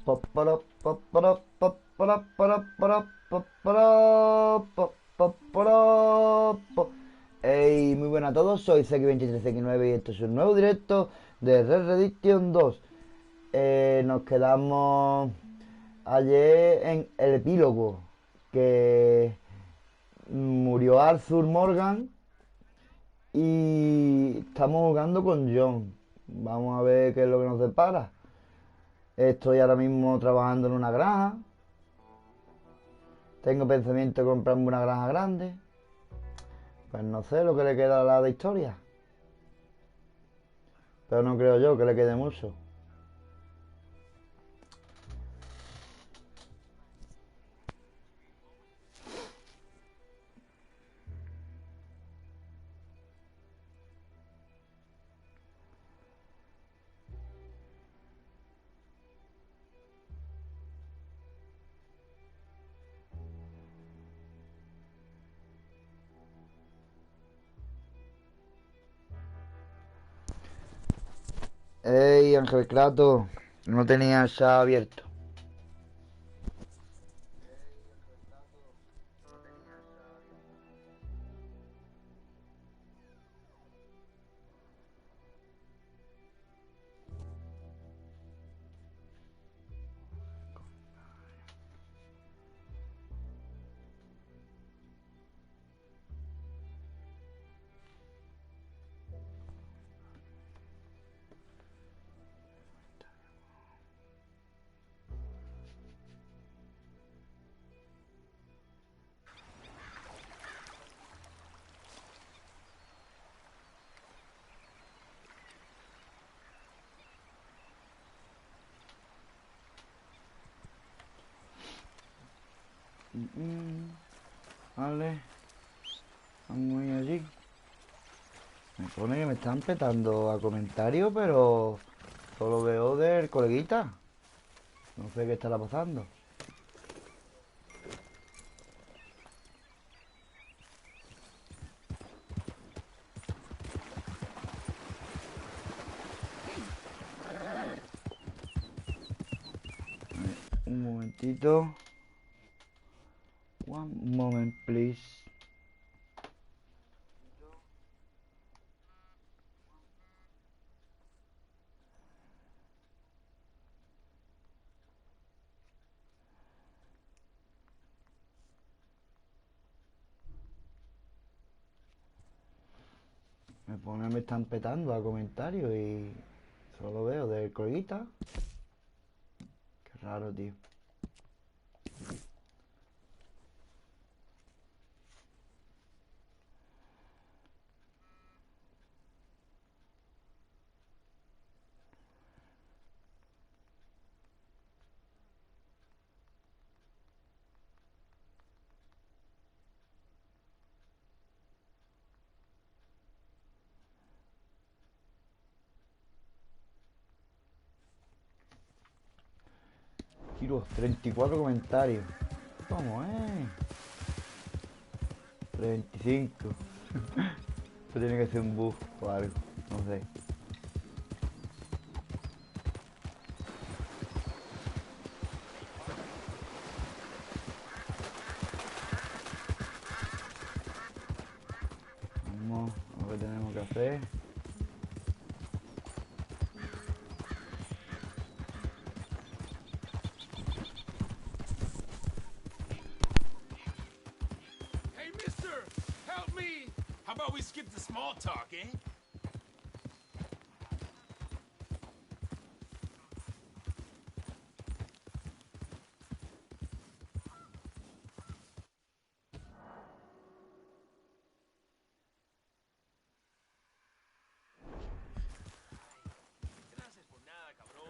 Pa, para, pa, para, pa, para. Hey, muy buenas a todos, soy Seki23X9 y esto es un nuevo directo de Red Redemption 2. Nos quedamos ayer en el epílogo, que murió Arthur Morgan y estamos jugando con John. Vamos a ver qué es lo que nos depara. Estoy ahora mismo trabajando en una granja. Tengo pensamiento de comprarme una granja grande. Pues no sé lo que le queda a la de historia. Pero no creo yo que le quede mucho. Ey, Ángel Crato. No tenía ya abierto. Vale. Vamos a ir allí. Me pone que me están petando a comentarios, pero solo veo del coleguita. No sé qué estará pasando. Un momentito. One moment, please. Me pone me están petando a comentarios y solo veo del coleguita. Qué raro, tío. Tiro 34 comentarios. ¿Cómo es? 35. Esto tiene que ser un bug o algo. No sé. Vamos a ver qué tenemos que hacer. Hey, mister! Help me! How about we skip the small talk, eh? Gracias por nada, cabrón.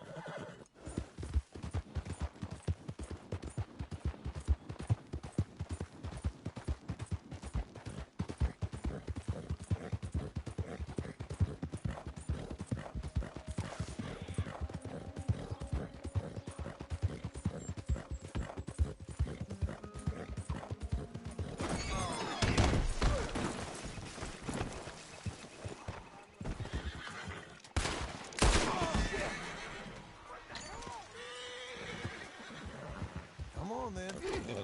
down then.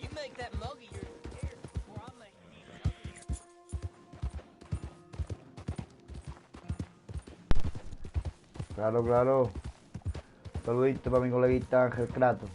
You make that mug of yours here before I make Claro, claro. Saludito para mi coleguita Ángel Crato.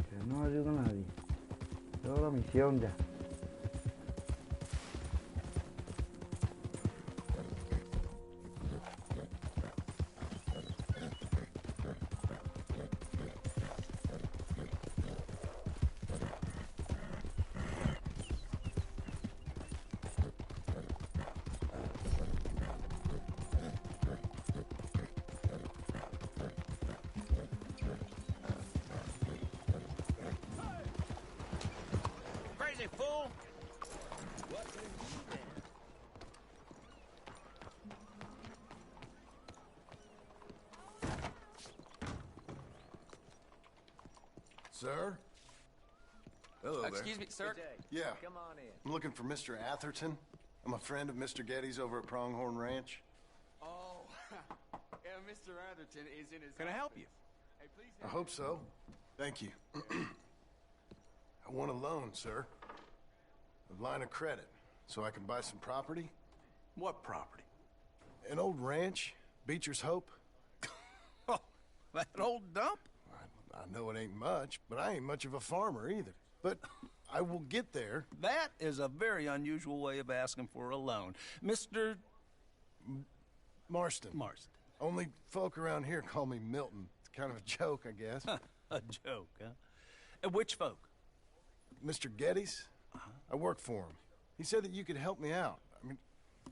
Que no ayuda a nadie. Toda la misión ya. crazy fool! What do you then? Sir? Hello there. Excuse me, sir. Yeah. Come on in. I'm looking for Mr. Atherton. I'm a friend of Mr. Getty's over at Pronghorn Ranch. Oh, yeah, Mr. Atherton is in his. Can I help office. you? Hey, please. I hope so. Thank you. I want a loan, sir. A line of credit, so I can buy some property. What property? An old ranch, Beecher's Hope. Oh, that old dump? I know it ain't much, but I ain't much of a farmer either. But I will get there. That is a very unusual way of asking for a loan. Mr. Marston. Marston. Only folk around here call me Milton. It's kind of a joke, I guess. A joke, huh? And which folk? Mr. Getty's? I work for him. He said that you could help me out. I mean,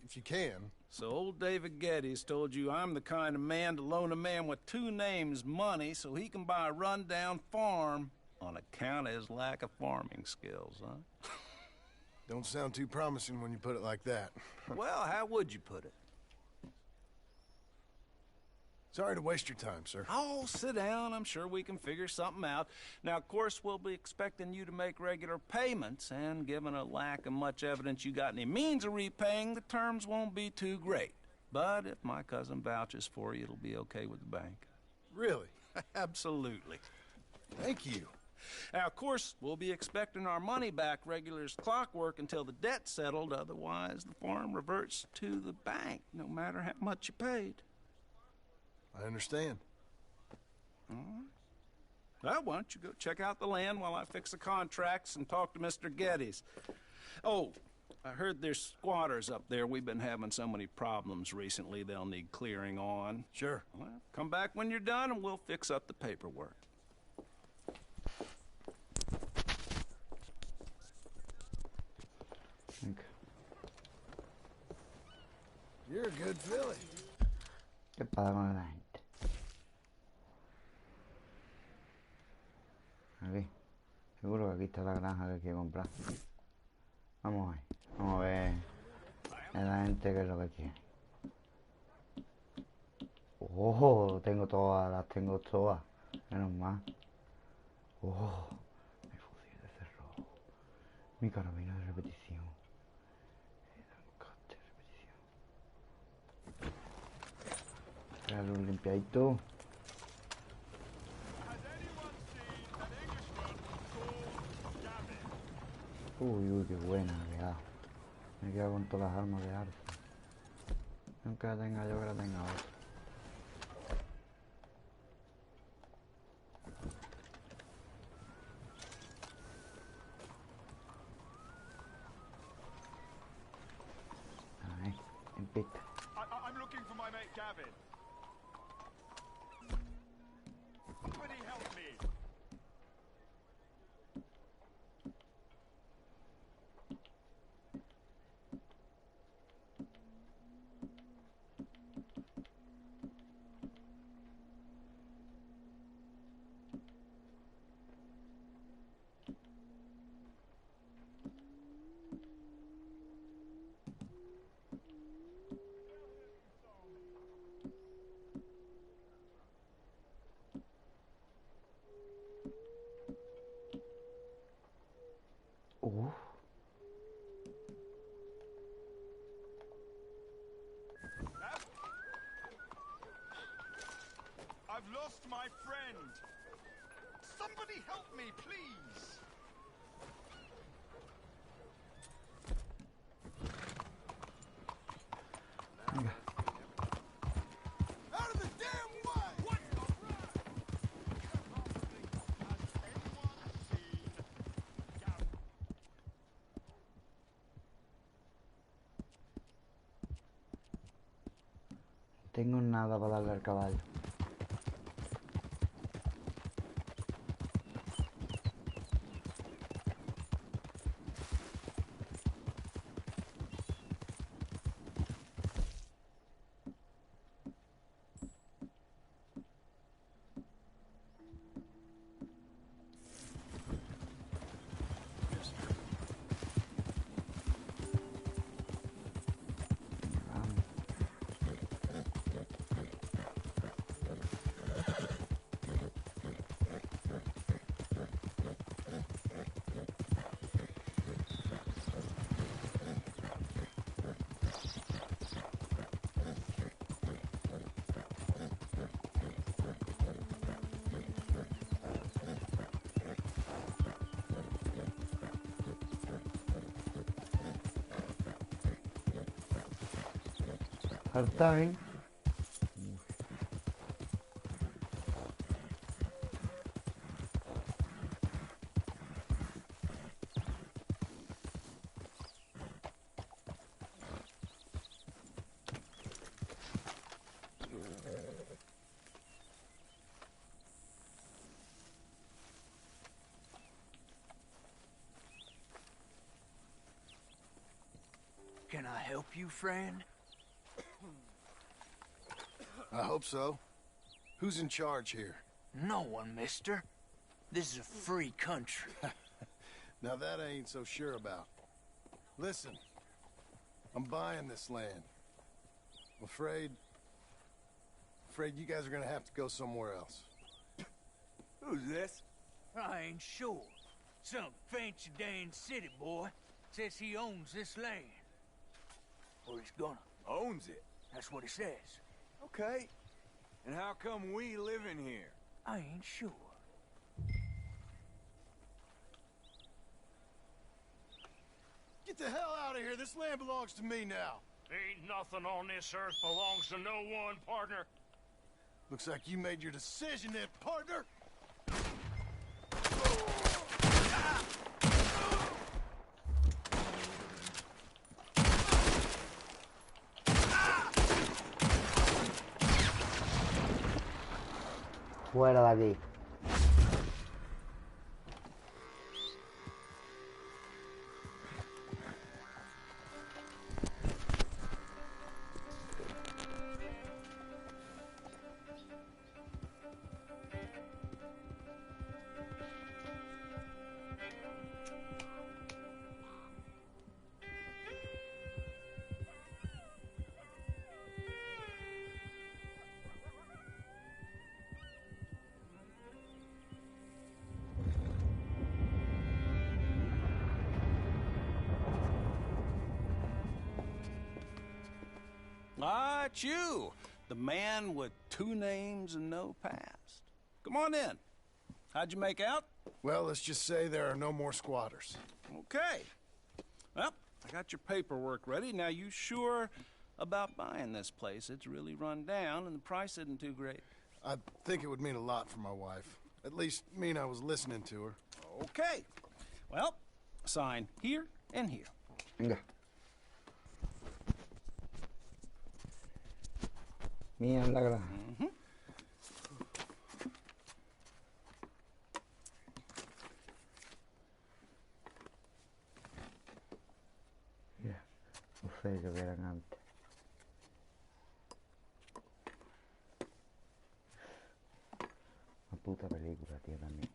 if you can. So old David Geddes told you I'm the kind of man to loan a man with two names money so he can buy a rundown farm on account of his lack of farming skills, huh? Don't sound too promising when you put it like that. Well, how would you put it? Sorry to waste your time, sir. Oh, sit down. I'm sure we can figure something out. Now, of course, we'll be expecting you to make regular payments, and given a lack of much evidence you got any means of repaying, the terms won't be too great. But if my cousin vouches for you, it'll be okay with the bank. Really? Absolutely. Thank you. Now, of course, we'll be expecting our money back regular as clockwork until the debt's settled. Otherwise, the farm reverts to the bank, no matter how much you paid. I understand. Well, why don't you go check out the land while I fix the contracts and talk to Mr. Geddes. Oh, I heard there's squatters up there. We've been having so many problems recently they'll need clearing on. Sure. Well, come back when you're done and we'll fix up the paperwork. You're a good filly. ¿Qué pasa con la gente? Aquí. Seguro que aquí está la granja que quiero comprar. Vamos ahí. Vamos a ver a la gente qué es lo que tiene. Oh, tengo todas, las tengo todas. Menos mal. Oh, mi fusil de cerrojo. Mi carabina de repetición. Mi lancaster de repetición. Darle un limpiadito. Uy, qué buena me ha quedado. Me he quedado con todas las armas de arte. Aunque la tenga yo, que la tenga otra. Ahí, en pista. I'm looking for my mate Gavin. Somebody help me. I've lost my friend. Somebody help me, please. Out of the damn way! What the run? Has anyone seen Gavin? Tengo nada para darle al caballo. Time. Can I help you, friend? I hope so. Who's in charge here? No one, mister. This is a free country. Now that I ain't so sure about. Listen, I'm buying this land. I'm afraid you guys are gonna have to go somewhere else. Who's this? I ain't sure. Some fancy Dan city boy says he owns this land. Or he's gonna. Owns it. That's what he says. Okay. And how come we live in here? I ain't sure. Get the hell out of here. This land belongs to me now. Ain't nothing on this earth belongs to no one, partner. Looks like you made your decision then, partner. Fuera de aquí. That's you, the man with 2 names and no past. Come on in. How'd you make out? Well, let's just say there are no more squatters. Okay. Well, I got your paperwork ready. Now, you sure about buying this place? It's really run down, and the price isn't too great. I think it would mean a lot for my wife. At least mean I was listening to her. Okay. Well, sign here and here. Venga. Mierda. Mira, lo feo que eran antes. Una puta película, tío, también.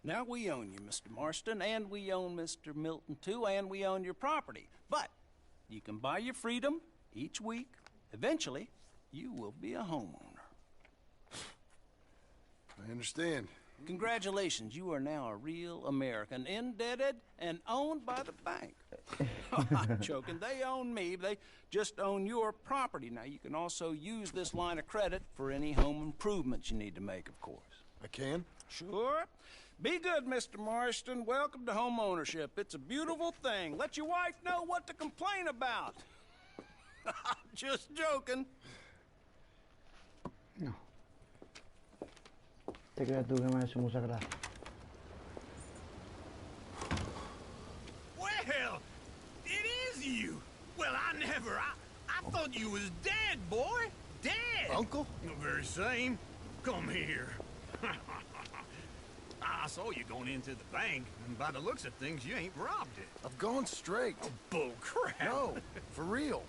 Now we own you, Mr. Marston, and we own Mr. Milton, too, and we own your property. But you can buy your freedom each week. Eventually, you will be a homeowner. I understand. Congratulations, you are now a real American, indebted and owned by the bank. I'm joking, they own me, they just own your property. Now, you can also use this line of credit for any home improvements you need to make, of course. I can? Sure. Be good, Mr. Marston. Welcome to home ownership. It's a beautiful thing. Let your wife know what to complain about. Just joking. No. Te creas tú que me hace mucha gracia. Well, it is you. Well, I thought you was dead, boy. Dead. Uncle? The very same. Come here. I saw you going into the bank, and by the looks of things, you ain't robbed it. I've gone straight. Bull crap. No, for real.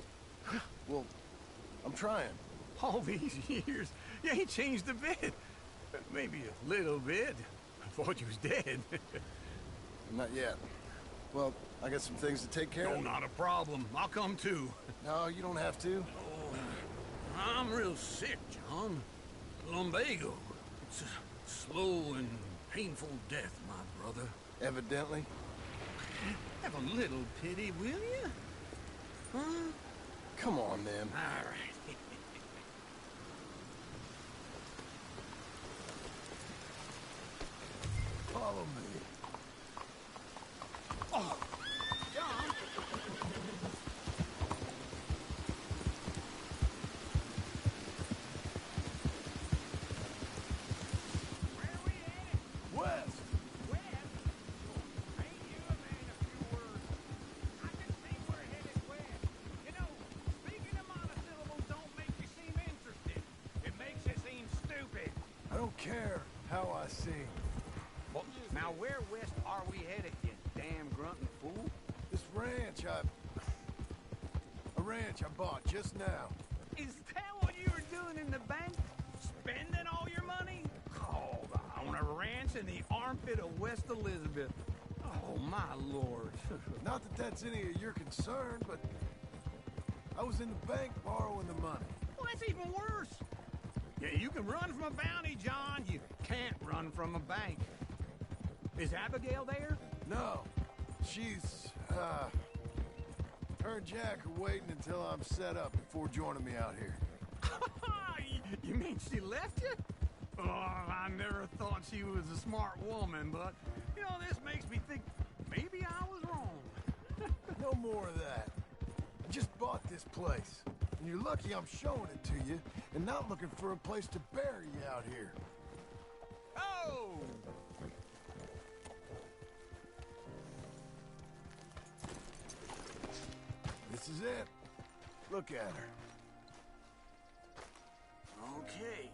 Well, I'm trying. All these years, you ain't changed a bit. Maybe a little bit. I thought you was dead. Not yet. Well, I got some things to take care No, of. not a problem. I'll come too. No, you don't have to. Oh, I'm real sick, John. Lumbago. It's a slow and painful death, my brother. Evidently. Have a little pity, will you? Huh? Come on, then. All right. Follow me. Oh, John. Where are we headed? West. West? Ain't you a man of few words? I can see we're headed west. You know, speaking of monosyllables don't make you seem interested. It makes you seem stupid. I don't care how I sing. Well, now where west are we headed, you damn grunting fool? This ranch a ranch I bought just now. Is that what you were doing in the bank? Spending all your money? Oh, on a ranch in the armpit of West Elizabeth. Oh, my lord. Not that that's any of your concern, but I was in the bank borrowing the money. Well, that's even worse. Yeah, you can run from a bounty, John. You can't run from a bank. Is Abigail there? No, she's, her and Jack are waiting until I'm set up before joining me out here. You mean she left you? Oh, I never thought she was a smart woman, but, you know, this makes me think maybe I was wrong. No more of that. I just bought this place, and you're lucky I'm showing it to you and not looking for a place to bury you out here. Oh! This is it. Look at her. Okay.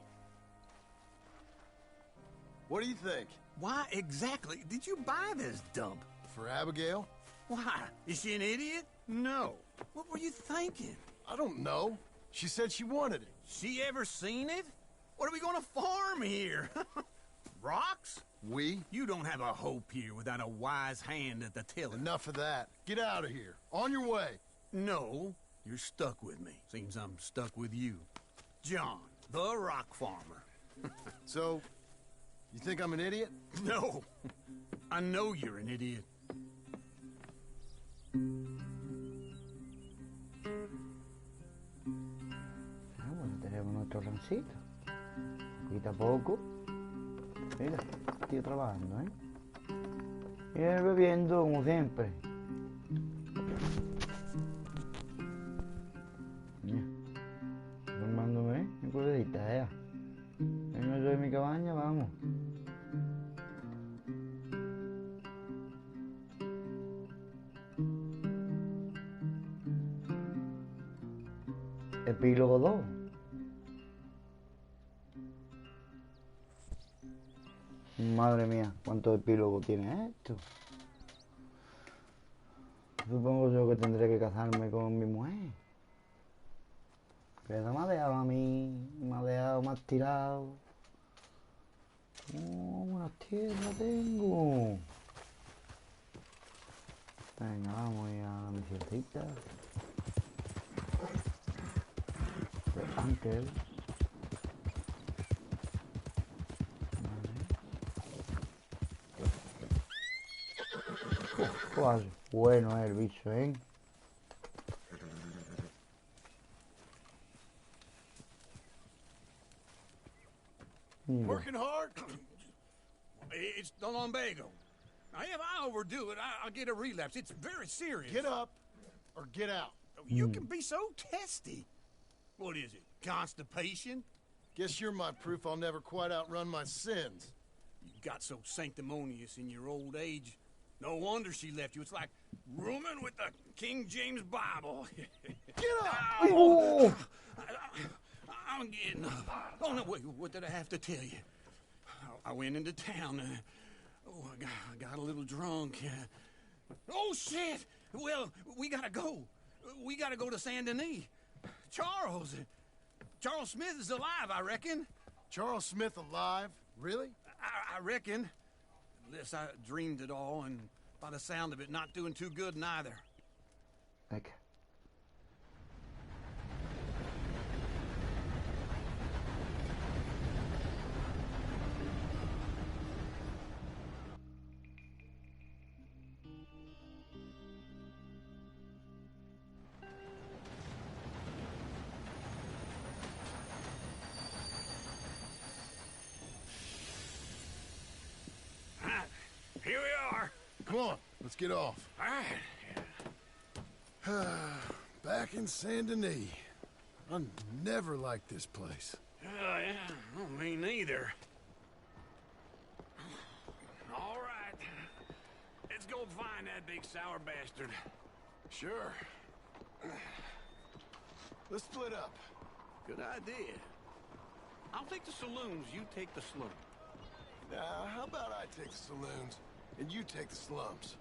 What do you think? Why exactly did you buy this dump? For Abigail? Why? Is she an idiot? No. What were you thinking? I don't know. She said she wanted it. She ever seen it? What are we gonna farm here? Rocks? We? You don't have a hope here without a wise hand at the tiller. Enough of that. Get out of here. On your way. No, you're stuck with me. Seems I'm stuck with you. John, the rock farmer. So, you think I'm an idiot? No, I know you're an idiot. Ah, bueno, tenemos nuestro rancito. Poquito a poco. Mira, estoy trabajando, ¿eh? Y él bebiendo como siempre. Mira, tomándome mi cuerdita, Vengo yo de mi cabaña, vamos. Epílogo 2. Madre mía, ¿cuántos epílogos tiene esto? Supongo yo que tendré que casarme con mi mujer. Pero me ha dejado a mí, me ha dejado más tirado. Oh, buenas tierras tengo. Venga, vamos a ir a la misioncita. De Ángel. Vale. Bueno es el bicho, Mira. Working hard? It's the lumbago. Now, if I overdo it, I'll get a relapse. It's very serious. Get up or get out. You can be so testy. What is it? Constipation? Guess you're my proof I'll never quite outrun my sins. You got so sanctimonious in your old age. No wonder she left you. It's like rooming with the King James Bible. Get up! Oh! I'm getting up. Oh, no, wait, what did I have to tell you? I went into town. I got a little drunk. Oh, shit! Well, we gotta go. We gotta go to Saint Denis. Charles Smith is alive, I reckon. Charles Smith alive? Really? I reckon. Unless I dreamed it all, and by the sound of it, not doing too good neither. Okay. Here we are. Come on, let's get off. All right. Back in Saint Denis. I never liked this place. Yeah, oh, me neither. All right. Let's go find that big sour bastard. Sure. Let's split up. Good idea. I'll take the saloons, you take the slope. Now, how about I take the saloons, and you take the slums?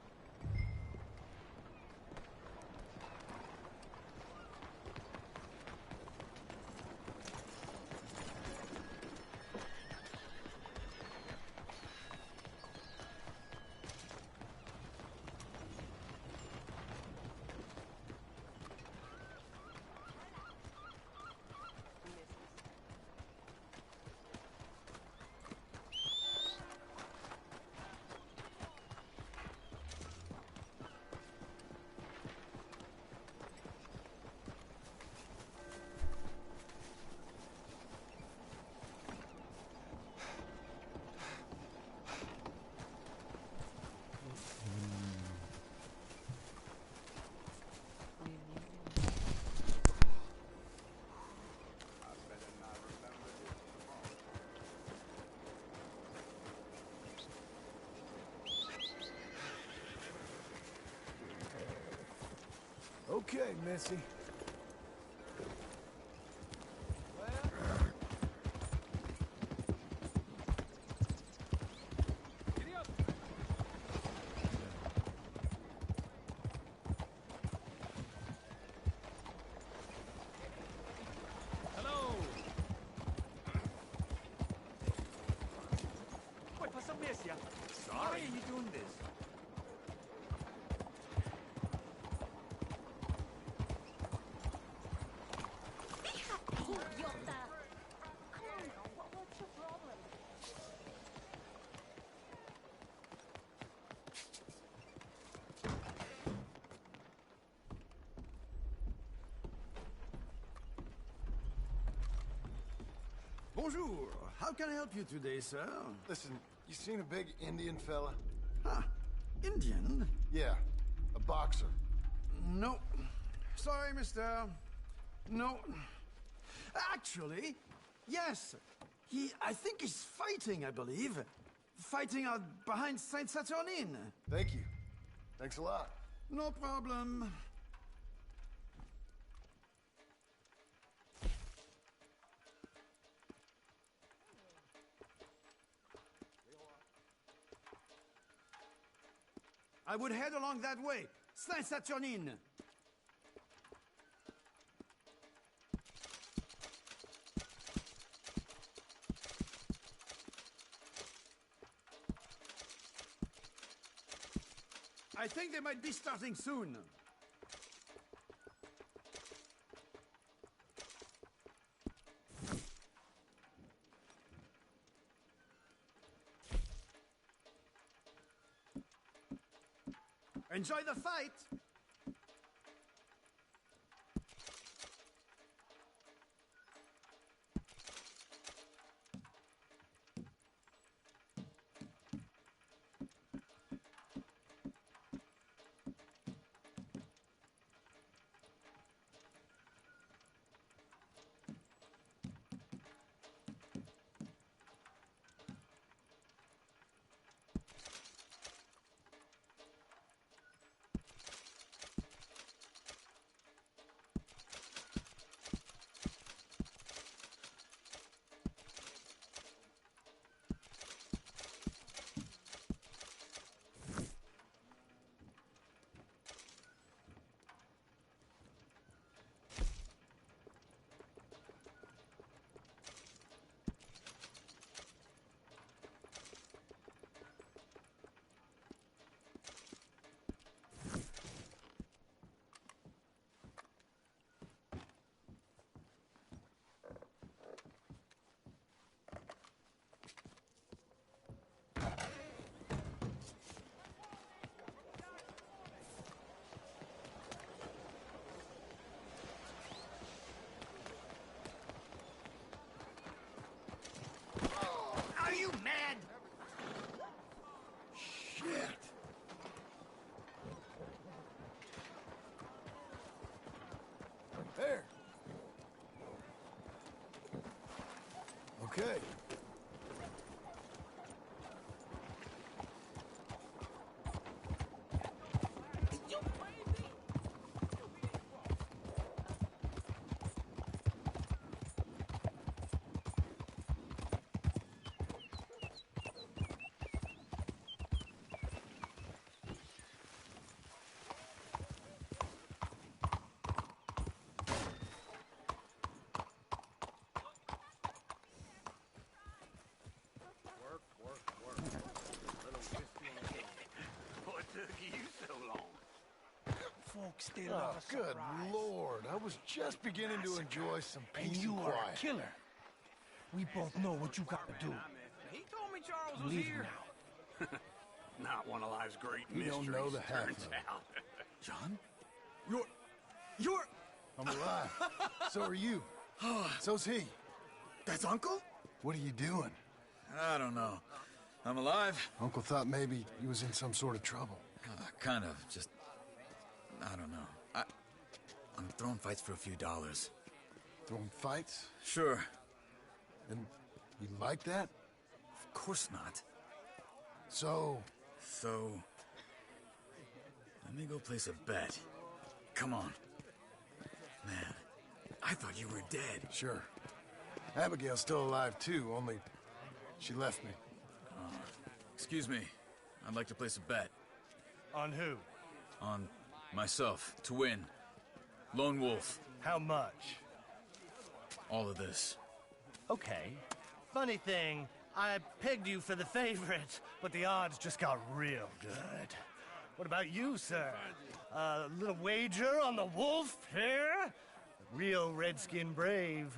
Okay, Missy. Hello. Wait, what's up, Missy? Sorry. Why are you doing this? Bonjour. How can I help you today, sir? Listen, you seen a big Indian fella? Huh. Indian? Yeah, a boxer. No. Sorry, mister. No. Actually, yes. I think he's fighting, I believe. Fighting out behind Saint Saturnine. Thank you. Thanks a lot. No problem. I would head along that way. Saint Saturnine. I think they might be starting soon. Enjoy the fight! Are you mad? Shit! There! Okay. What took you so long? Folks still Oh, are good surprised. lord. I was just beginning to enjoy some And peace you and are a quiet. killer. We both know what you gotta do. He told me Charles was Leave here. now. Not one of life's great You mysteries, don't know the half turns of it. out. John? You're... I'm alive. So are you. So's he. That's Uncle? What are you doing? I don't know. I'm alive. Uncle thought maybe he was in some sort of trouble. Kind of. Just... I don't know. I'm throwing fights for a few dollars. Throwing fights? Sure. And you like that? Of course not. So, So... Let me go place a bet. Come on. Man, I thought you were dead. sure. Abigail's still alive too, only she left me. Excuse me. I'd like to place a bet. On who? On myself, to win. Lone Wolf. How much? All of this. Okay. Funny thing, I pegged you for the favorite, but the odds just got real good. What about you, sir? A little wager on the wolf here? Real redskin brave.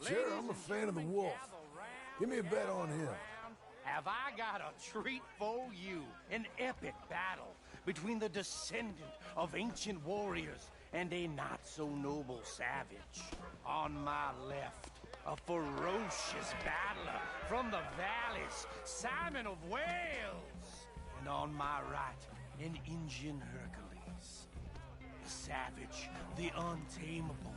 Sure, I'm a fan of the wolf. Give me a bet on him. Have I got a treat for you? An epic battle between the descendant of ancient warriors and a not-so-noble savage. On my left, a ferocious battler from the valleys, Simon of Wales. And on my right, an Indian Hercules. The savage, the untamable,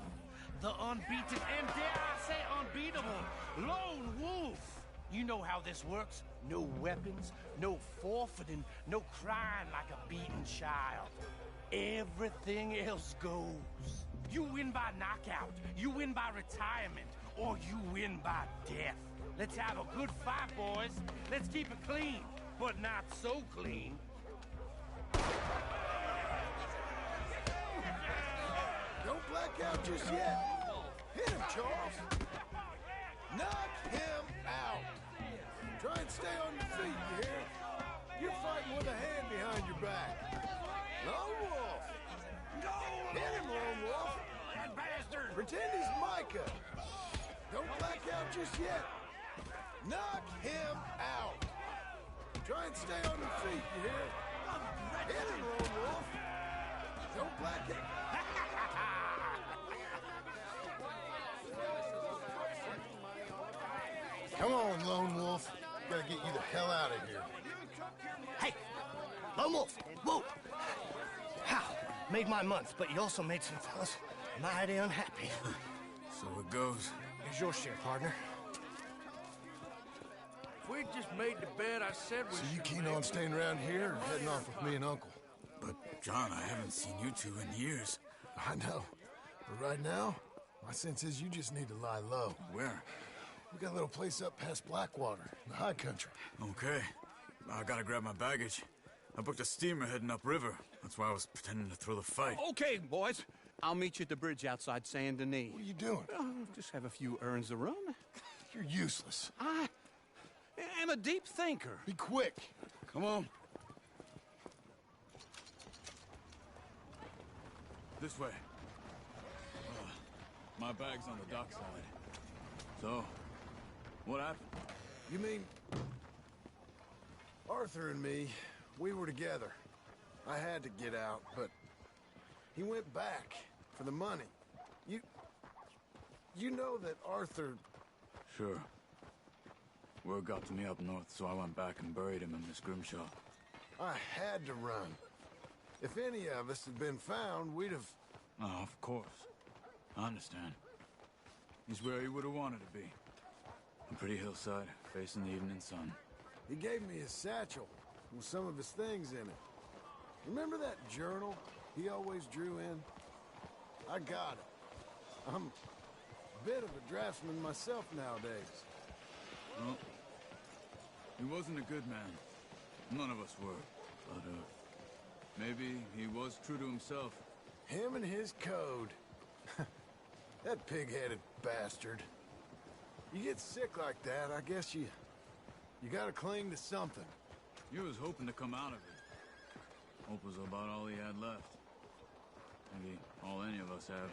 the unbeaten, and dare I say unbeatable, Lone Wolf. You know how this works. No weapons, no forfeiting, no crying like a beaten child. Everything else goes. You win by knockout, you win by retirement, or you win by death. Let's have a good fight, boys. Let's keep it clean, but not so clean. Don't black out just yet. Hit him, Charles. Knock him out. Try and stay on your feet, you hear? You're fighting with a hand behind your back. Lone Wolf. Hit him, Lone Wolf. That bastard! Pretend he's Micah. Don't black out just yet. Knock him out. Try and stay on your feet, you hear? Hit him, Lone Wolf. Don't black out. Come on, Lone Wolf. Gotta get you the hell out of here. Hey, Lone Wolf, whoa! How? Made my month, but you also made some fellas mighty unhappy. So it goes. Here's your share, partner. If we'd just made the bed I said we So you should keen make. on staying around here or heading off with me and Uncle? But, John, I haven't seen you two in years. I know. But right now, my sense is you just need to lie low. Where? We got a little place up past Blackwater, in the high country. Okay. I gotta grab my baggage. I booked a steamer heading upriver. That's why I was pretending to throw the fight. Okay, boys. I'll meet you at the bridge outside Saint Denis. What are you doing? Just have a few errands to run. You're useless. I am a deep thinker. Be quick. Come on. This way. My bag's on the dockside. So, what happened? You mean... Arthur and me, we were together. I had to get out, but he went back for the money. You know that Arthur... Sure. Word got to me up north, so I went back and buried him in Miss Grimshaw. I had to run. If any of us had been found, we'd have... Oh, of course. I understand. He's where he would have wanted to be. A pretty hillside, facing the evening sun. He gave me his satchel with some of his things in it. Remember that journal he always drew in? I got it. I'm a bit of a draftsman myself nowadays. Well, he wasn't a good man. None of us were. But, maybe he was true to himself. Him and his code. That pig-headed bastard. You get sick like that, I guess you gotta cling to something. He was hoping to come out of it. Hope was about all he had left. Maybe all any of us have.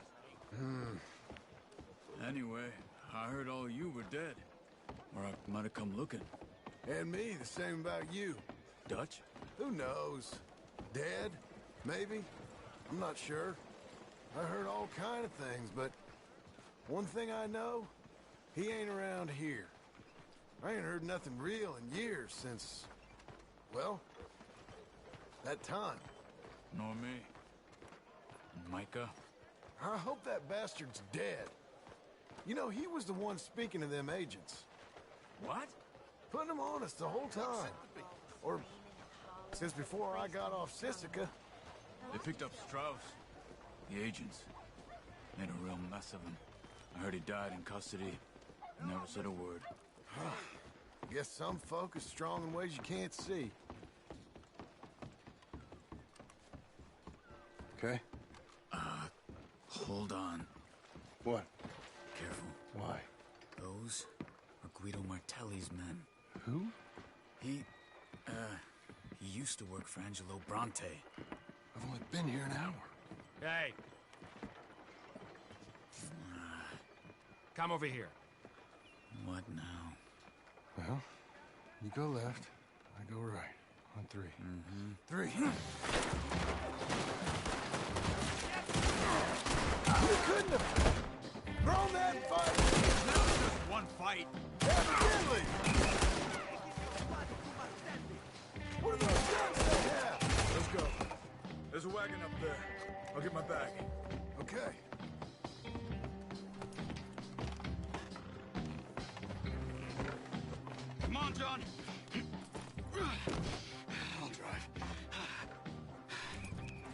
Anyway, I heard all you were dead. Or I might have come looking. And me, the same about you. Dutch? Who knows? Dead? Maybe? I'm not sure. I heard all kind of things, but one thing I know, he ain't around here. I ain't heard nothing real in years since, well, that time. Nor me. Micah? I hope that bastard's dead. You know, he was the one speaking to them agents. What? Putting them on us the whole time. Or since before I got off Sisika. They picked up Strauss. The agents. Made a real mess of him. I heard he died in custody. Never said a word. Guess some folk is strong in ways you can't see. Okay? Hold on. What? Careful. Why? Those are Guido Martelli's men. Who? He used to work for Angelo Bronte. I've only been here an hour. Hey. Come over here. What now? Well, you go left, I go right. On three. Mm-hmm. Three. fight. Evidently! What are those guns they have? Let's go. There's a wagon up there. I'll get my bag. Okay. Come on, John. I'll drive.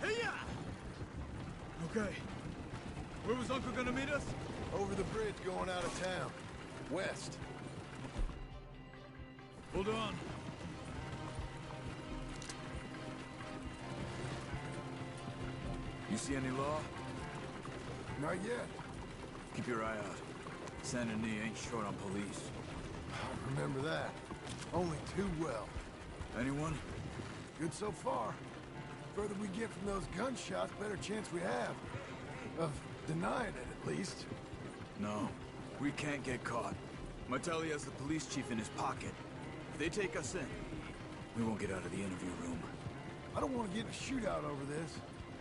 Hey-ya! Okay. Where was Uncle gonna meet us? Over the bridge going out of town. West. Hold on. You see any law? Not yet. Keep your eye out. Saint Denis ain't short on police. I remember that. Only too well. Anyone? Good so far. Further we get from those gunshots, better chance we have. Of denying it, at least. No. We can't get caught. Martelli has the police chief in his pocket. If they take us in, we won't get out of the interview room. I don't want to get in a shootout over this.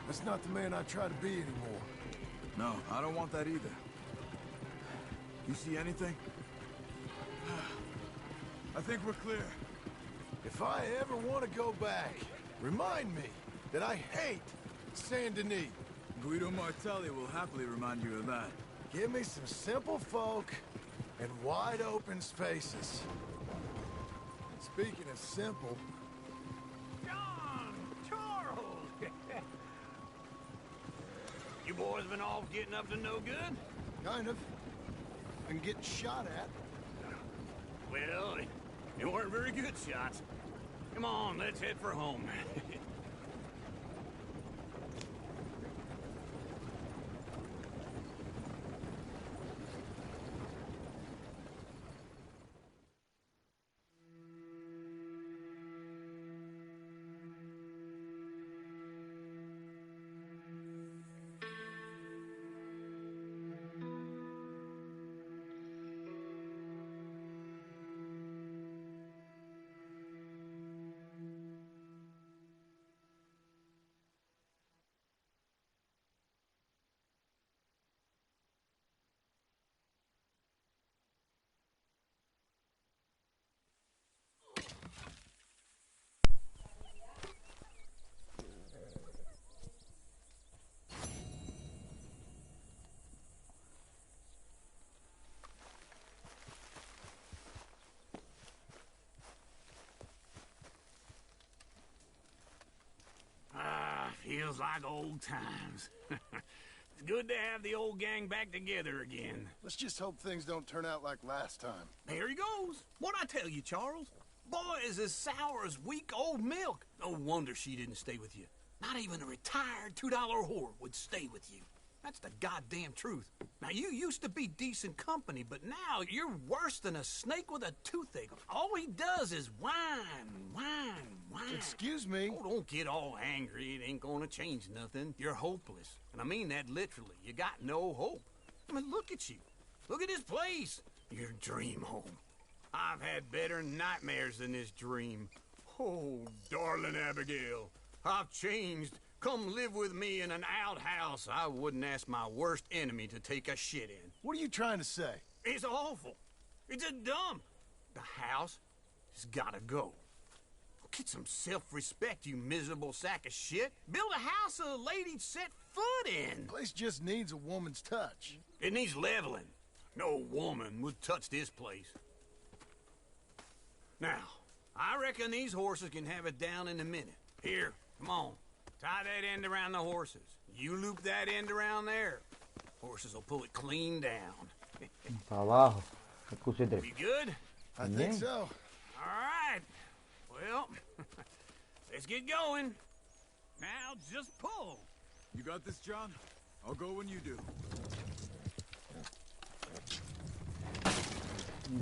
That's not the man I try to be anymore. No, I don't want that either. You see anything? I think we're clear. If I ever want to go back, remind me that I hate Saint Denis. Guido Martelli will happily remind you of that. Give me some simple folk and wide open spaces. Speaking of simple, John! Charles! You boys been off getting up to no good? kind of, and getting shot at. Well, they weren't very good shots. Come on, let's head for home. Feels like old times. It's good to have the old gang back together again. Let's just hope things don't turn out like last time. There he goes. What'd I tell you, Charles? Boy is as sour as weak old milk. No wonder she didn't stay with you. Not even a retired $2 whore would stay with you. That's the goddamn truth. Now, you used to be decent company, but now you're worse than a snake with a toothache. All he does is whine, whine, whine. Excuse me? Oh, don't get all angry. It ain't gonna change nothing. You're hopeless. And I mean that literally. You got no hope. I mean, look at you. Look at this place. Your dream home. I've had better nightmares than this dream. Oh, darling Abigail, I've changed. Come live with me in an outhouse I wouldn't ask my worst enemy to take a shit in. What are you trying to say? It's awful. It's a dump. The house has gotta go. Get some self-respect, you miserable sack of shit. Build a house a lady'd set foot in. The place just needs a woman's touch. It needs leveling. No woman would touch this place. Now, I reckon these horses can have it down in a minute. Here, come on. Tie that end around the horses. You loop that end around there. Horses will pull it clean down. Para abajo. Escúchate. You good? I think so. All right. Well, let's get going. Now just pull. You got this, John? I'll go when you do.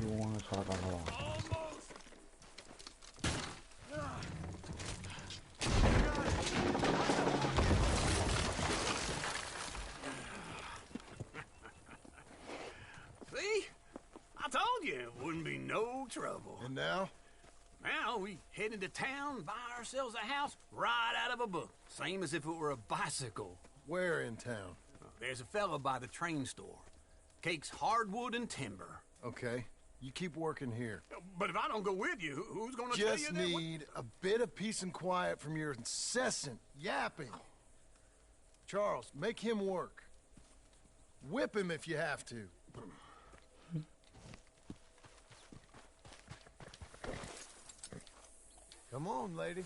Yo voy a sacar abajo. Almost. See? I told you it wouldn't be no trouble. And now? Now we head into town, buy ourselves a house right out of a book. Same as if it were a bicycle. Where in town? There's a fella by the train store. Cakes hardwood and timber. Okay. You keep working here. But if I don't go with you, who's gonna tell you Just that? need a bit of peace and quiet from your incessant yapping. Charles, make him work. Whip him if you have to. Come on, lady.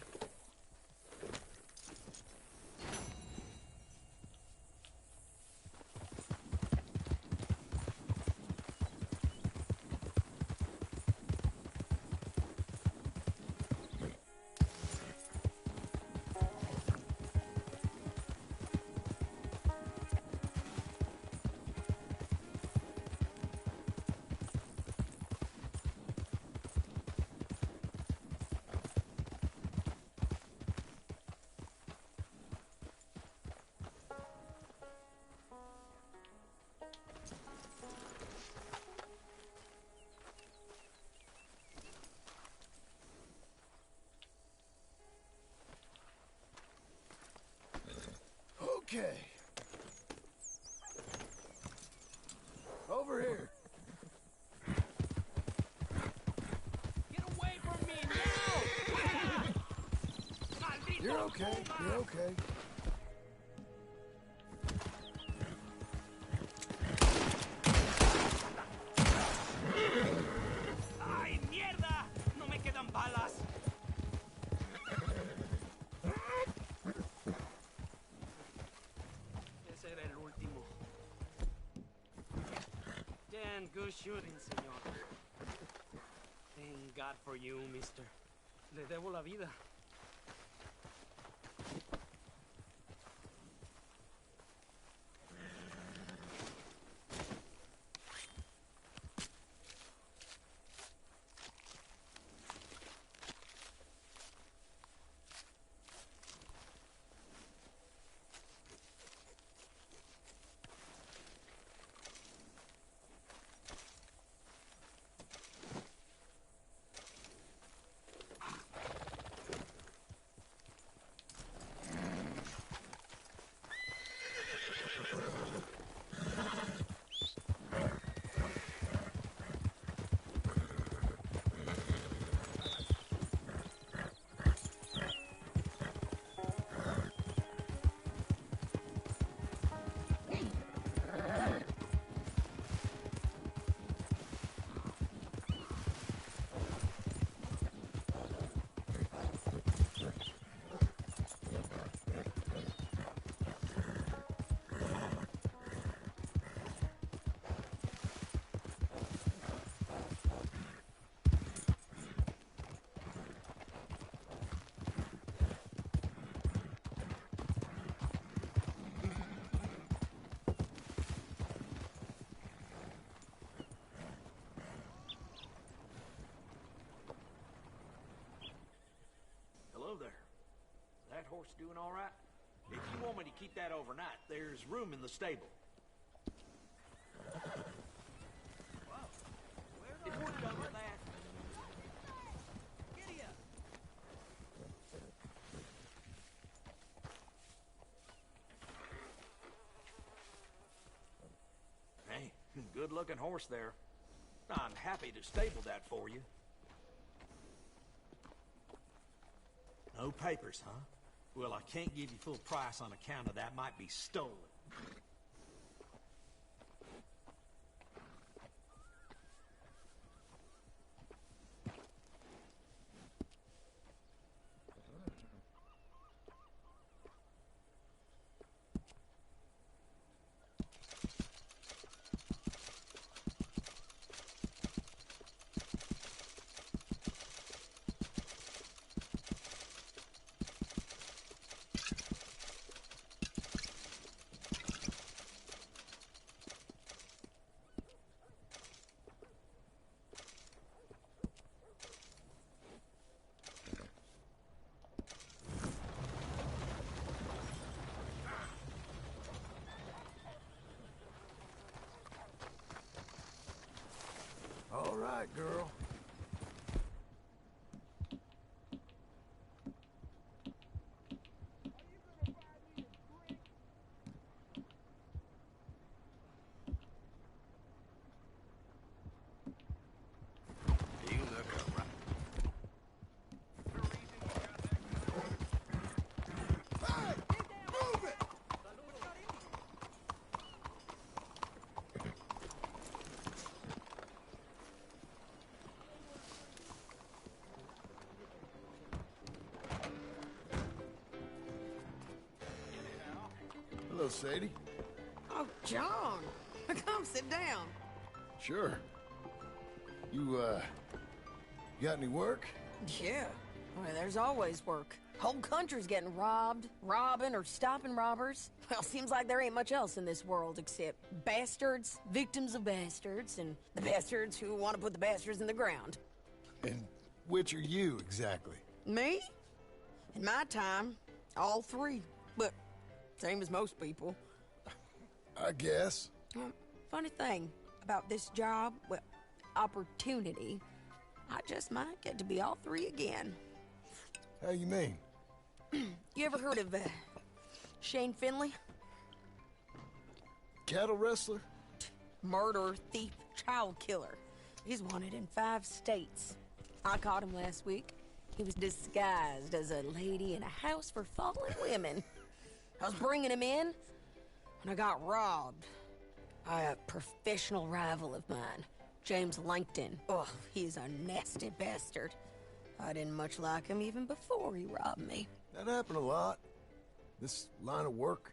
Okay. Over here. Get away from me now! Maldito You're okay. Puma! You're okay. ¡Ay, mierda! No me quedan balas. Ese era el último. Damn good shooting, señor. Thank God for you, mister. Le debo la vida. Hello there. That horse doing all right? If you want me to keep that overnight, there's room in the stable. If we're done with that... Giddy up! Hey, good-looking horse there. I'm happy to stable that for you. No papers, huh? Well, I can't give you full price on account of that might be stolen. All right, girl. Hello, Sadie. Oh, John. Come sit down. Sure. You got any work? Yeah. Well, there's always work. Whole country's getting robbed, robbing, or stopping robbers. Well, seems like there ain't much else in this world except bastards, victims of bastards, and the bastards who want to put the bastards in the ground. And which are you, exactly? Me? In my time, all three. But same as most people. I guess. Funny thing about this job, well, opportunity, I just might get to be all three again. How you mean? You ever heard of Shane Finley? Cattle wrestler? Murderer, thief, child killer. He's wanted in 5 states. I caught him last week. He was disguised as a lady in a house for fallen women. I was bringing him in when I got robbed by a professional rival of mine, James Langton. Oh, he's a nasty bastard. I didn't much like him even before he robbed me. That happened a lot. This line of work.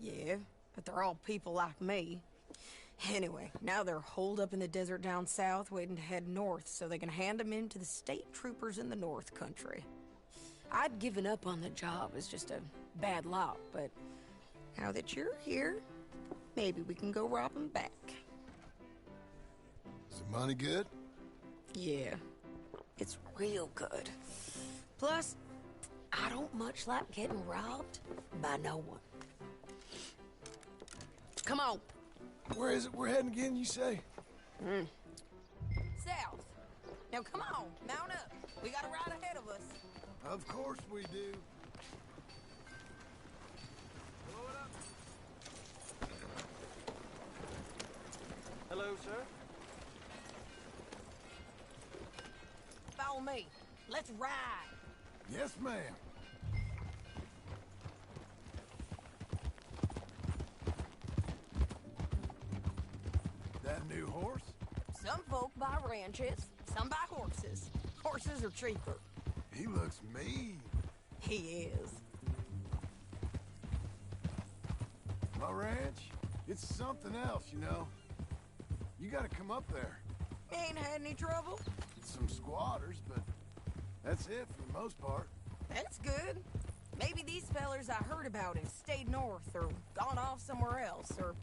Yeah, but they're all people like me. Anyway, now they're holed up in the desert down south, waiting to head north so they can hand them in to the state troopers in the north country. I'd given up on the job as just a bad lot, but now that you're here, maybe we can go rob them back. Is the money good? Yeah, it's real good. Plus, I don't much like getting robbed by no one. Come on. Where is it we're heading again, you say? South. Now come on, mount up. We got a ride ahead of us. Of course we do. Hello, sir. Follow me. Let's ride. Yes, ma'am. That new horse? Some folk buy ranches, some buy horses. Horses are cheaper. He looks mean. He is. My ranch? It's something else, you know. You gotta come up there. Ain't had any trouble? Some squatters, but that's it for the most part. That's good. Maybe these fellers I heard about have stayed north or gone off somewhere else or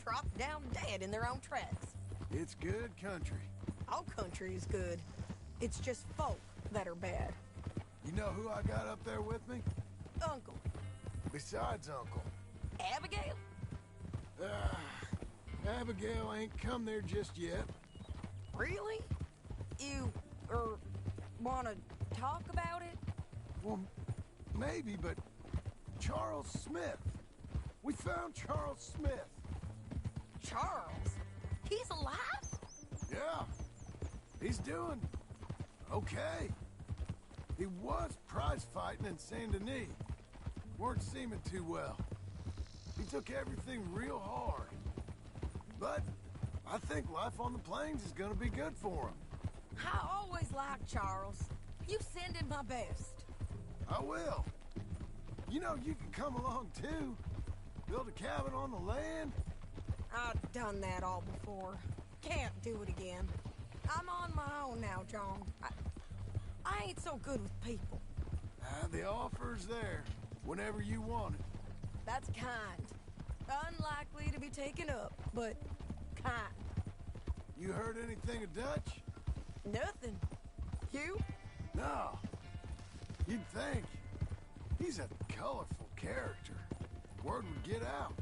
dropped down dead in their own tracks. It's good country. All country is good. It's just folk that are bad. You know who I got up there with me? Uncle. Besides Uncle. Abigail? Abigail ain't come there just yet. Really? You, wanna talk about it? Well, maybe, but Charles Smith. We found Charles Smith. Charles? He's alive? Yeah. He's doing okay. He was prize fighting in Saint Denis. Weren't seeming too well. He took everything real hard. But I think life on the plains is gonna be good for him. I always liked Charles. You send him my best. I will. You know, you can come along too. Build a cabin on the land. I've done that all before. Can't do it again. I'm on my own now, John. I ain't so good with people. The offer's there, whenever you want it. That's kind. Unlikely to be taken up, but kind. You heard anything of Dutch? Nothing. You? No. You'd think. He's a colorful character. Word would get out.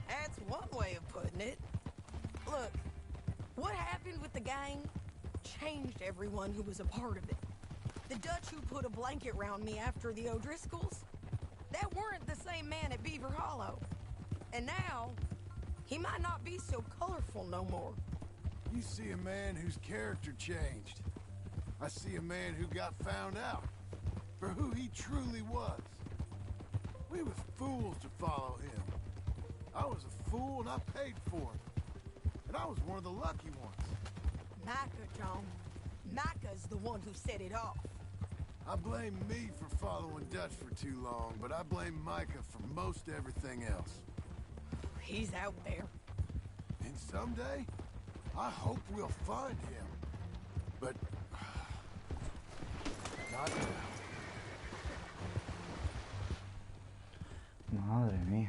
That's one way of putting it. Look, what happened with the gang changed everyone who was a part of it. The Dutch who put a blanket round me after the O'Driscolls, that weren't the same man at Beaver Hollow. And now, he might not be so colorful no more. You see a man whose character changed. I see a man who got found out for who he truly was. We was fools to follow him. I was a fool and I paid for it. And I was one of the lucky ones. Micah, John. Micah's the one who set it off. I blame me for following Dutch for too long, but I blame Micah for most everything else. He's out there. And someday, I hope we'll find him. But... not now. Madre mía.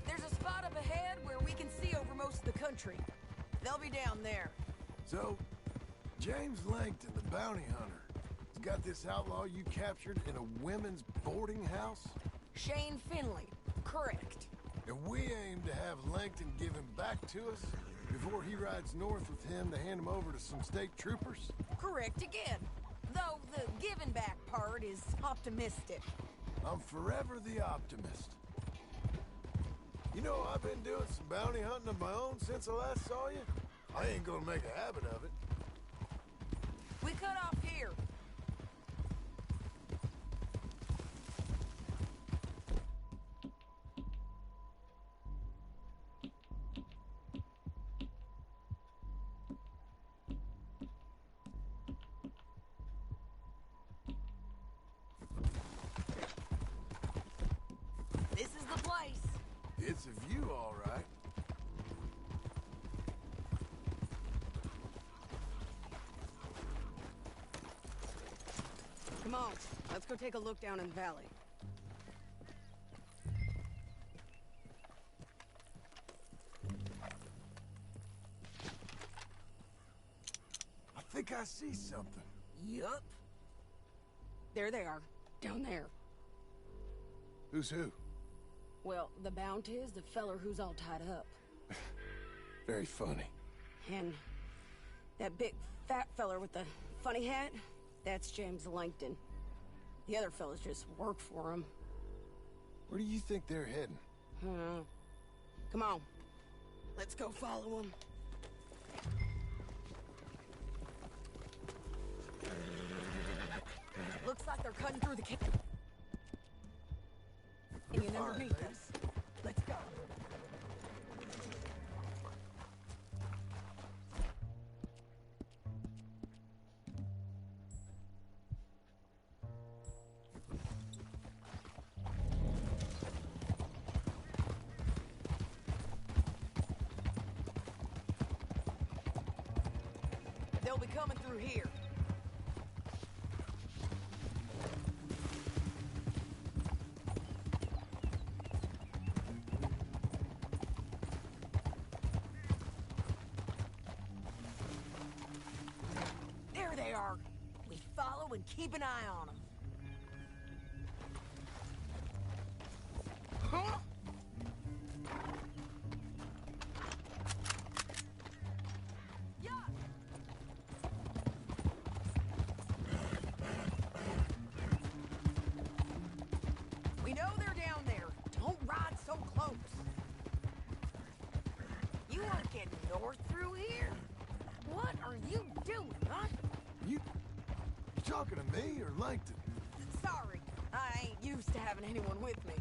There's a spot up ahead where we can see over most of the country. They'll be down there. So, James Langton, the bounty hunter, has got this outlaw you captured in a women's boarding house? Shane Finley. Correct. And we aim to have Langton give him back to us before he rides north with him to hand him over to some state troopers? Correct again. Though the giving back part is optimistic. I'm forever the optimist. You know, I've been doing some bounty hunting of my own since I last saw you. I ain't gonna make a habit of it. We cut off here. This is the place. It's a view, all right. Come on, let's go take a look down in the valley. I think I see something. Yup. There they are, down there. Who's who? Well, the Bounty is the feller who's all tied up. Very funny. And that big fat feller with the funny hat, that's James Langton. The other fellas just work for him. Where do you think they're heading? Come on. Let's go follow them. Looks like they're cutting through the canyon underneath us. Let's go. They'll be coming through here. There they are. We follow and keep an eye on them. Huh? We know they're down there. Don't ride so close. You aren't getting north through here? What are you doing, huh? You talking to me or Langton? Sorry, I ain't used to having anyone with me.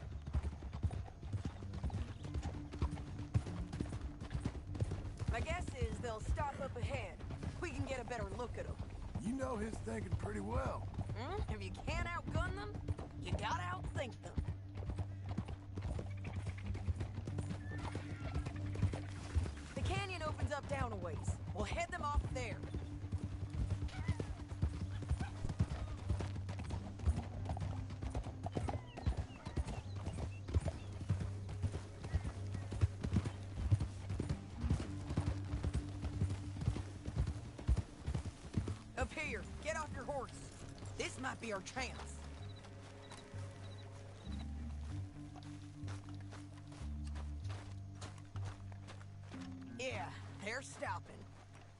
My guess is they'll stop up ahead. We can get a better look at them. You know his thinking pretty well. If you can't outgun them, you gotta outthink them. The canyon opens up down a ways. We'll head them off there. Up here, get off your horse. This might be our chance. Yeah, they're stopping.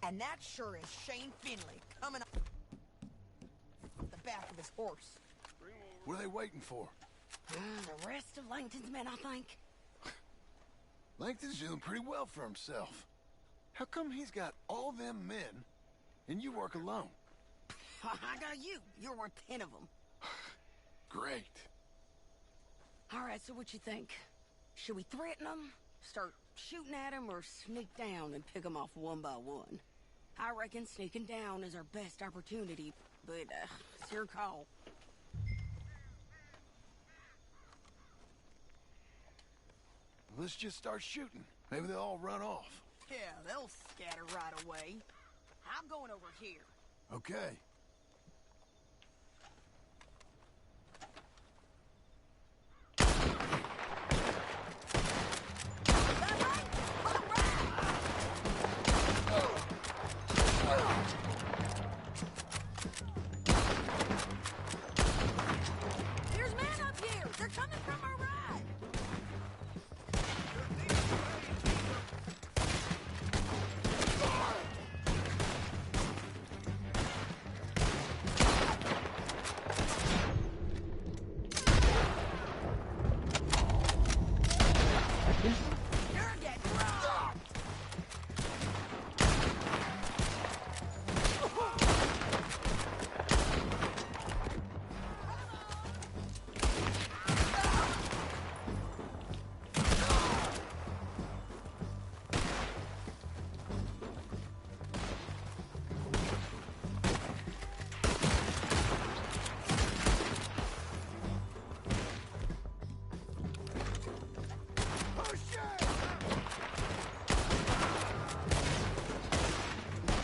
And that sure is Shane Finley coming up the back of his horse. What are they waiting for? The rest of Langton's men, I think. Langton's doing pretty well for himself. How come he's got all them men and you work alone? I got you. You're worth 10 of them. Great. All right, so what you think? Should we threaten them, start shooting at them, or sneak down and pick them off one by one? I reckon sneaking down is our best opportunity, but it's your call. Let's just start shooting. Maybe they'll all run off. Yeah, they'll scatter right away. I'm going over here. Okay. There's men up here! They're coming from our right! You're getting robbed!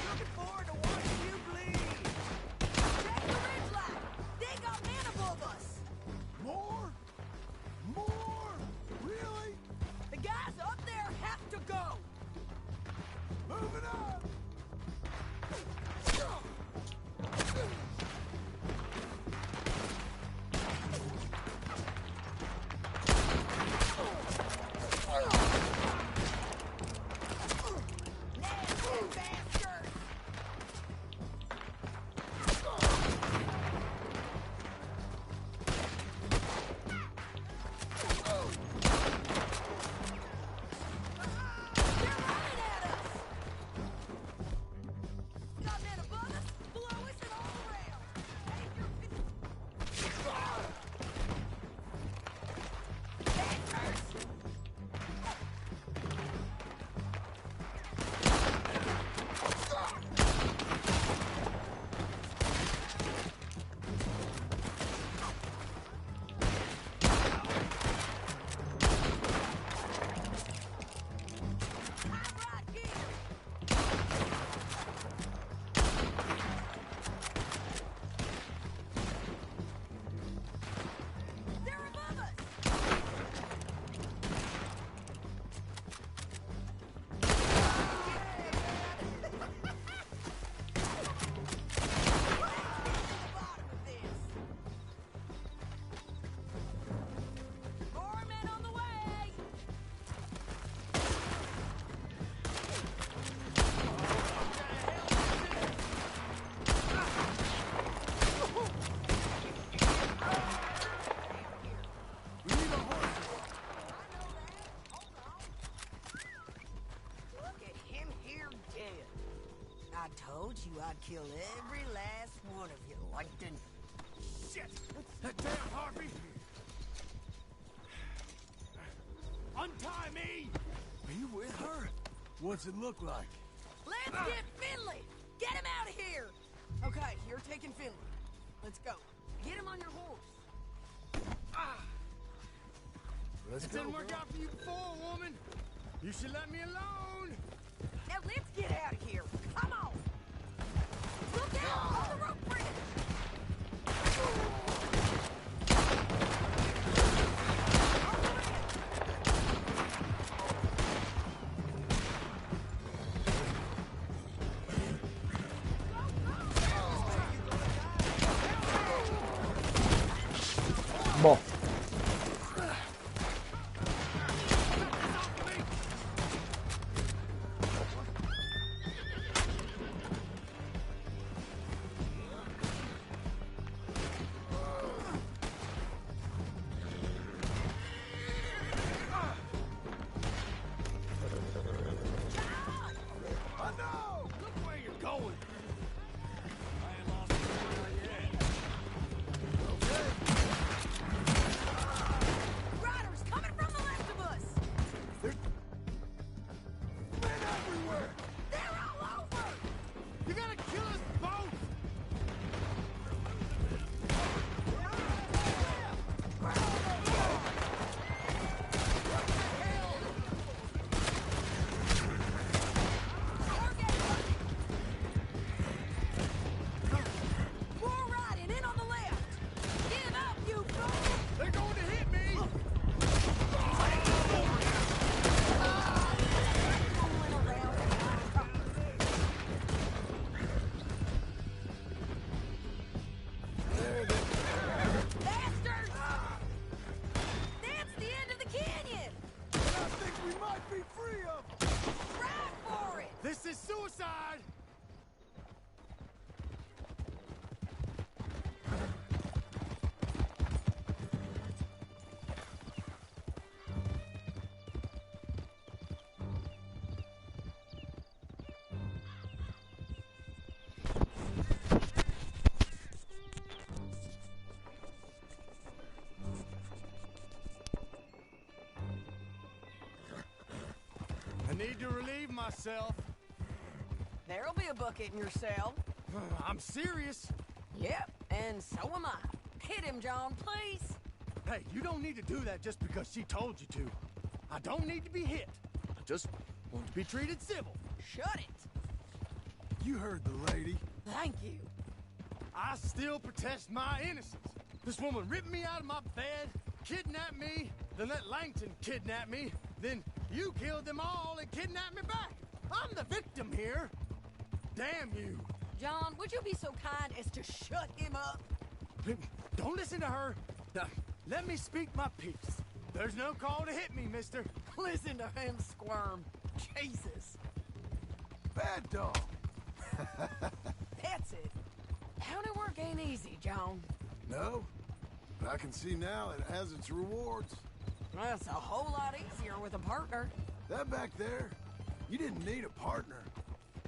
Looking forward to watching you bleed! Check the ridge line! They got men above us! More? More? Really? The guys up there have to go! Moving up! Nasty bastards! They're running at us! Got men above us, below us, and all around! Hey, that hurts! I'm right here! They're above us! More men on the way! We need a horse. Look at him here dead. I told you I'd kill every last one of you, Langton. Shit! That damn harpy! Untie me! Are you with her? What's it look like? Let's get Finley! Get him out of here! Okay, you're taking Finley. Let's go. Get him on your horse. Let's It go. didn't work out for you before, woman! You should let me alone! Now let's get out of here. Come on! Look out on the rope bridge! Boh. Look where you're going! I ain't lost need to relieve myself. There'll be a bucket in your cell. I'm serious. Yep, and so am I. Hit him, John, please. Hey, you don't need to do that just because she told you to. I don't need to be hit. I just want to be treated civil. Shut it. You heard the lady. Thank you. I still protest my innocence. This woman ripped me out of my bed, kidnapped me, then let Langton kidnap me, then you killed them all and kidnapped me back. I'm the victim here. Damn you. John, would you be so kind as to shut him up? Don't listen to her. Now, let me speak my piece. There's no call to hit me, mister. Listen to him squirm. Jesus. Bad dog. That's it. County work ain't easy, John. No, but I can see now it has its rewards. Well, it's a whole lot easier with a partner. That back there, you didn't need a partner.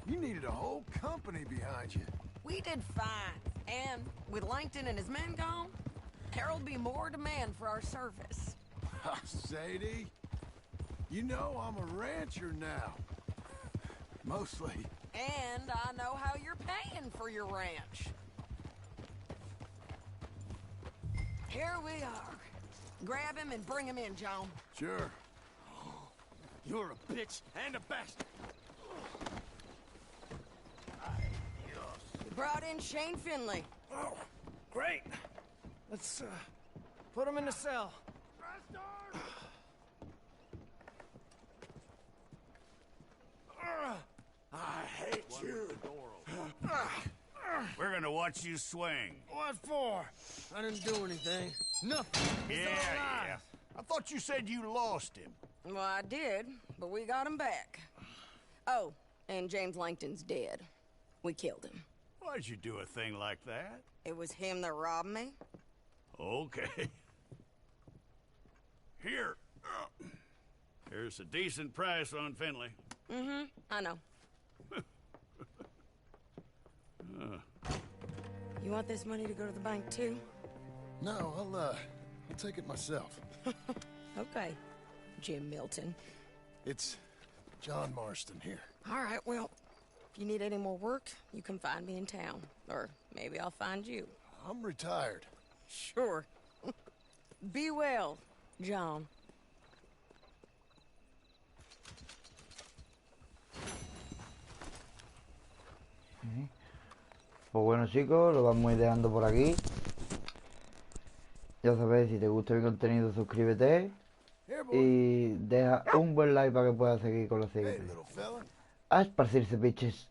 You needed a whole company behind you. We did fine. And with Langton and his men gone, there'll be more demand for our service. Sadie, you know I'm a rancher now. Mostly. And I know how you're paying for your ranch. Here we are. Grab him and bring him in, John. Sure. You're a bitch and a bastard. We brought in Shane Finley. Oh, great. Let's, put him in the cell. I hate you. We're gonna watch you swing. What for? I didn't do anything. Nothing. It's all lies. I thought you said you lost him. Well, I did, but we got him back. Oh, and James Langton's dead. We killed him. Why'd you do a thing like that? It was him that robbed me. Okay. Here. Here's a decent price on Finley. Mm-hmm, I know. You want this money to go to the bank, too? No, I'll take it myself. Okay, Jim Milton. It's John Marston here. All right, well, if you need any more work, you can find me in town. Or maybe I'll find you. I'm retired. Sure. Be well, John. Pues bueno, chicos, lo vamos a ir dejando por aquí. Ya sabéis, si te gusta mi contenido, suscríbete y deja un buen like para que puedas seguir con los siguientes. A esparcirse, bitches.